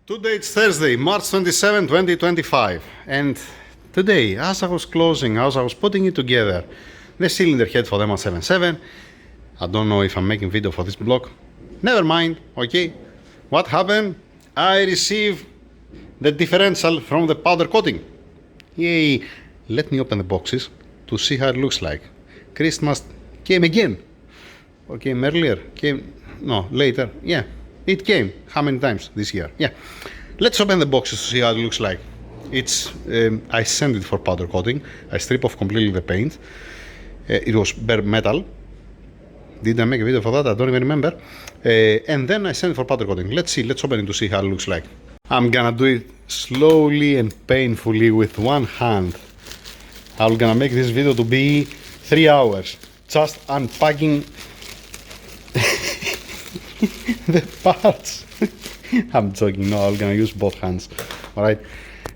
Today it's Thursday, March 27, 2025, and today, as I was putting it together, the cylinder head for the M177, I don't know if I'm making video for this blog, never mind, okay, what happened? I received the differential from the powder coating. Yay! Let me open the boxes to see how it looks like. Christmas came again, or came earlier, later, yeah. It came. How many times this year? Yeah. Let's open the boxes to see how it looks like. It's I sent it for powder coating. I strip off completely the paint. It was bare metal. Did I make a video for that? I don't even remember. And then I sent it for powder coating. Let's see. Let's open it to see how it looks like. I'm gonna do it slowly and painfully with one hand. I'm gonna make this video to be 3 hours. Just unpacking the parts. I'm joking, no, I'm gonna use both hands. Alright.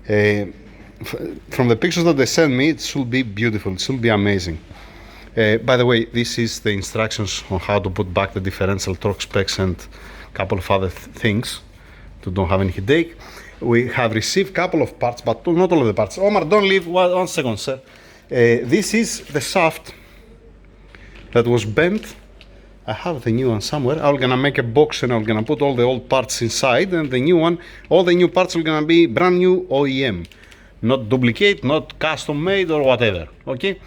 From the pictures that they sent me, it should be beautiful, it should be amazing. By the way, this is the instructions on how to put back the differential, torque specs, and a couple of other things to don't have any headache. We have received a couple of parts, but not all of the parts. Omar, don't leave, one second, sir. This is the shaft that was bent. I have the new one somewhere. I'm gonna make a box and I'm gonna put all the old parts inside, and the new one, all the new parts are gonna be brand new OEM, not duplicate, not custom made or whatever. Okay.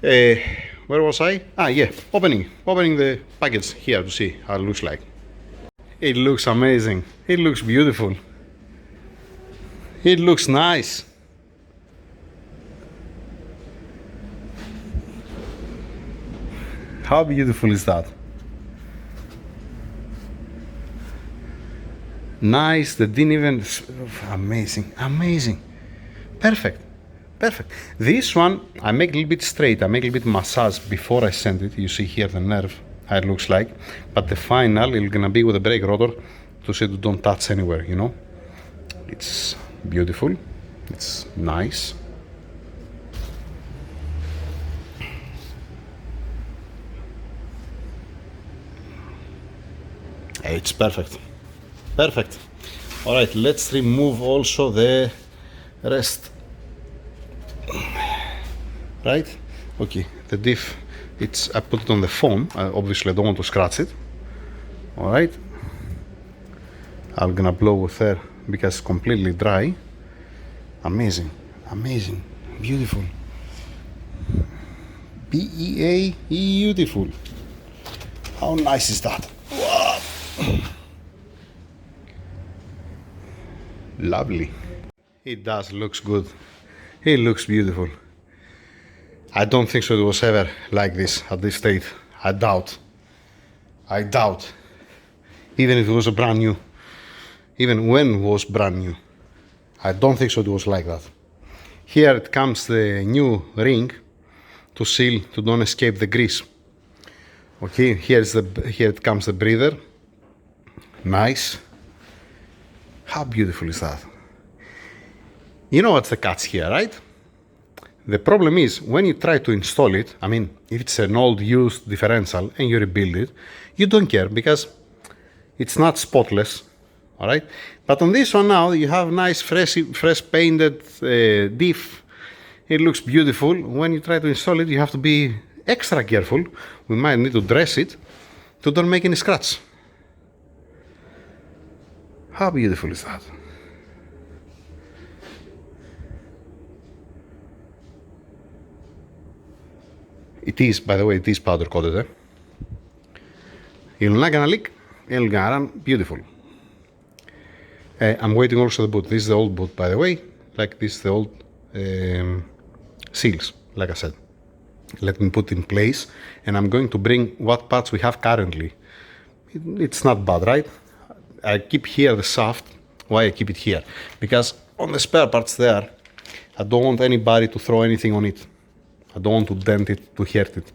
Where was I? Yeah, opening the package here to see how it looks like. It looks amazing. It looks beautiful. It looks nice. How beautiful is that? Nice, they didn't even... Amazing. Perfect. This one, I make a little bit straight, I make a little bit massage before I send it. You see here the nerve, how it looks like. But the final, it's gonna be with a brake rotor to say to don't touch anywhere, you know? It's beautiful, it's nice. It's perfect. All right, let's remove also the rest. Right? Okay, the diff, I put it on the foam. Obviously I don't want to scratch it. All right. I'm gonna blow with air because it's completely dry. Amazing, beautiful. Beautiful. How nice is that? Wow. Lovely. It does, looks good. It looks beautiful. I don't think so it was ever like this at this state. I doubt. Even if it was a brand new, even when it was brand new, I don't think so it was like that. Here it comes the new ring to seal, to don't escape the grease. Okay, here it comes the breather. Nice. How beautiful is that? You know what's the catch here, right? The problem is when you try to install it, I mean, if it's an old used differential and you rebuild it, you don't care because it's not spotless, all right? But on this one now, you have nice fresh painted diff. It looks beautiful. When you try to install it, you have to be extra careful. We might need to dress it to don't make any scratch. How beautiful is that? It is, by the way, it is powder coated. It's not gonna leak, it's gonna run beautiful. I'm waiting also the boot. This is the old boot, by the way. Like this, the old seals, like I said. Let me put in place, and I'm going to bring what parts we have currently. It's not bad, right? I keep here the shaft. Why I keep it here? Because on the spare parts there, I don't want anybody to throw anything on it. I don't want to dent it, to hurt it.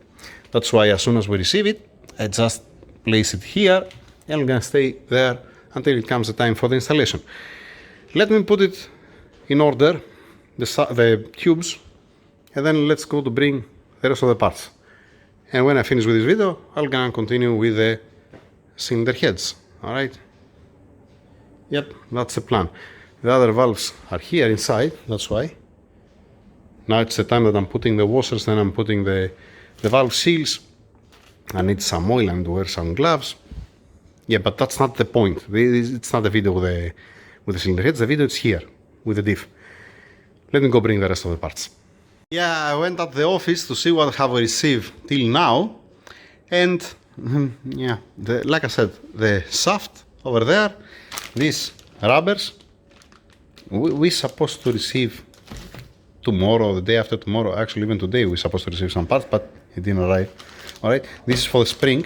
That's why as soon as we receive it, I just place it here, and I'm gonna stay there until it comes the time for the installation. Let me put it in order, the tubes, and then let's go to bring the rest of the parts. And when I finish with this video, I'm gonna continue with the cylinder heads. All right. Yep, that's the plan. The other valves are here inside, that's why. Now it's the time that I'm putting the washers, then I'm putting the valve seals. I need some oil and wear some gloves. Yeah, but that's not the point. It's not the video with the cylinder heads. The video is here with the diff. Let me go bring the rest of the parts. Yeah, I went at the office to see what I have received till now. And yeah, like I said, the shaft over there, these rubbers, we're supposed to receive tomorrow, the day after tomorrow, actually even today we're supposed to receive some parts, but it didn't arrive. Alright, this is for the spring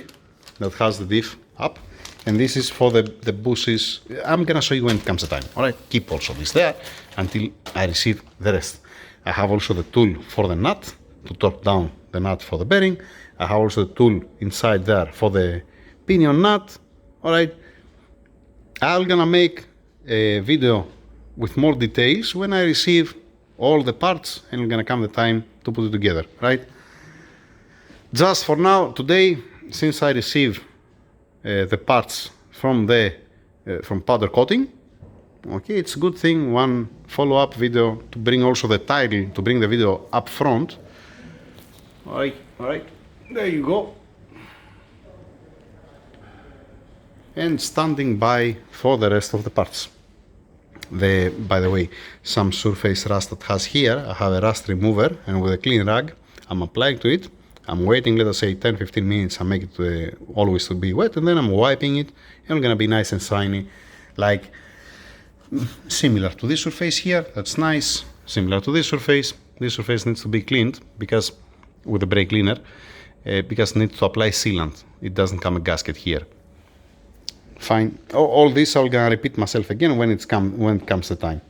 that has the diff up, and this is for the bushings. I'm gonna show you when it comes the time. Alright, keep also this there until I receive the rest. I have also the tool for the nut to torque down the nut for the bearing. I have also the tool inside there for the pinion nut. Alright, I'm gonna make a video with more details when I receive all the parts and it's gonna come the time to put it together, right? Just for now, today, since I receive the parts from from powder coating, okay, it's a good thing, one follow-up video to bring also the title, to bring the video up front. All right, there you go. And standing by for the rest of the parts. By the way, some surface rust that has here, I have a rust remover, and with a clean rag, I'm applying to it. I'm waiting, let us say 10-15 minutes, I make it always to be wet, and then I'm wiping it, and it's gonna be nice and shiny, like similar to this surface here, that's nice, similar to this surface needs to be cleaned, because with the brake cleaner, because it needs to apply sealant, it doesn't come a gasket here. Fine, all this I'm gonna repeat myself again when it comes the time.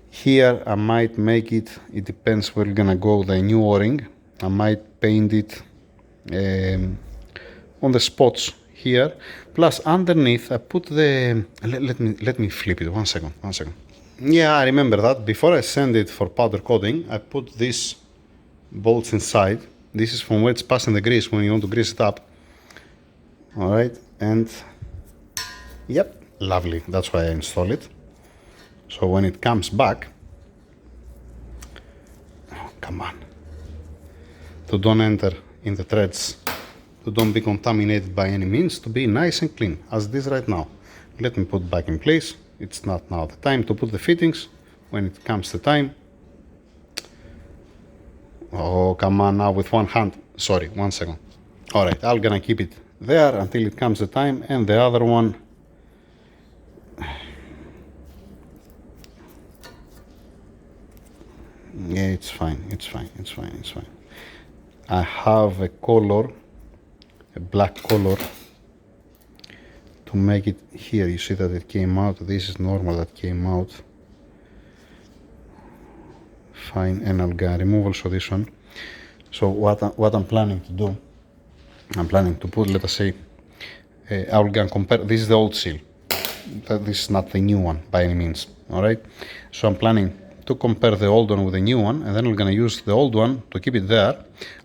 Here I might make it depends where we're gonna go, the new O-ring. I might paint it on the spots here. Plus underneath I put the, let me flip it, one second. Yeah, I remember that. Before I send it for powder coating, I put these bolts inside. This is from where it's passing the grease when you want to grease it up. Alright, and yep, lovely, that's why I install it. So when it comes back, oh, come on, to don't enter in the threads, to don't be contaminated by any means, to be nice and clean, as it is right now. Let me put back in place. It's not now the time to put the fittings. When it comes the time, oh, come on now with one hand, sorry, 1 second. Alright, I'm gonna keep it there until it comes the time, and the other one, yeah, it's fine. I have a color, a black color, to make it here. You see that it came out. This is normal that came out. Fine, and I'm gonna remove also this one. So what I'm planning to do, I'm planning to put, let us say, I'm gonna compare. This is the old seal. This is not the new one by any means. All right. So I'm planning to compare the old one with the new one, and then I'm gonna use the old one to keep it there.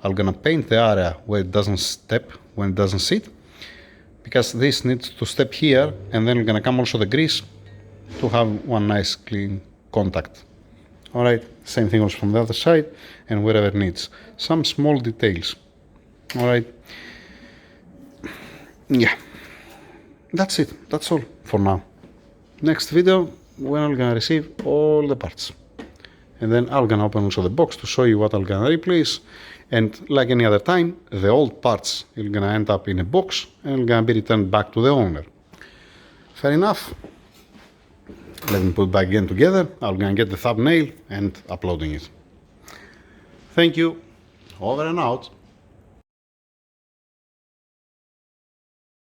I'm gonna paint the area where it doesn't step, when it doesn't sit, because this needs to step here, and then I'm gonna come also the grease to have one nice clean contact. Alright, same thing also from the other side, and wherever it needs. Some small details. Alright. Yeah. That's it. That's all for now. Next video, when I'm gonna receive all the parts. And then I'm gonna open also the box to show you what I'm gonna replace. And like any other time, the old parts are gonna end up in a box and gonna be returned back to the owner. Fair enough. Let me put back again together. I'm gonna get the thumbnail and uploading it. Thank you. Over and out.